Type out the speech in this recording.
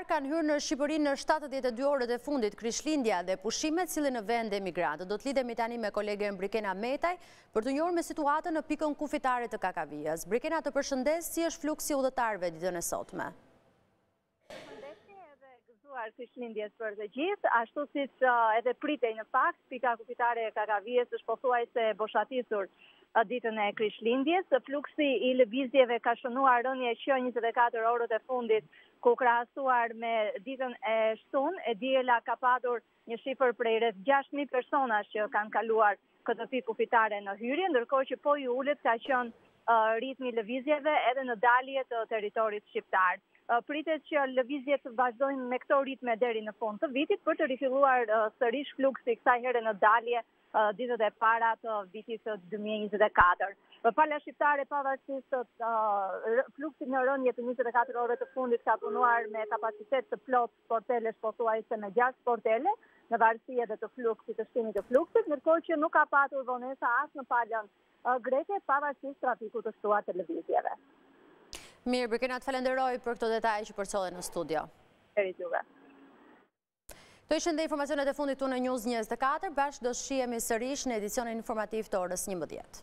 kanë hyrë në Shqipëri në 72 orët e fundit krishtlindja dhe pushimet cilën në vend emigrantë. Do të lidhemi tani me kolegen Brikena Metaj për të njohur me situatën në pikën kufitare të Kakavijës. Brikena, të përshëndes, si është fluksi udhëtarëve ditën e sotme? Krishtlindjes për të gjithë, ashtu siç edhe pritej në fakt, pika kufitare e Kakavijës është pothuajse boshatisur ditën e Krishtlindjes. Fluksi i lëvizjeve ka shënuar rënje që 24 orët e fundit, ku krahasuar me ditën e shtunë, e diela ka patur një shifër prej rreth 6.000 personash që kanë kaluar këtë pikë kufitare në hyrje, ndërkohë që po i ulet ka qenë ritmi i lëvizjeve edhe në dalje të territorit shqiptar. Pritet që lëvizjet vazhdojnë me këto ritme deri në fund të vitit për të rifilluar sërish fluksi kësaj here në dalje ditët e para të vitit 2024. Pala shqiptare pavarësisht fluksit në rënje të 24 orëve të fundit ka punuar me kapacitet të plot sportelesh, pothuajse me 6 sportele, në varësi edhe të fluksit, të shtimit të fluksit, ndërkohë që nuk ka patur vonesa as në palën greke, pavarësisht trafikut të shtuar të lëvizjeve. Mirë, Brikena, të falenderoj për këto detaj që përcollen në studio. Këto ishin dhe informacionet e fundit tu në News 24, bashkë do shihemi sërish në edicionin informativ të orës 11.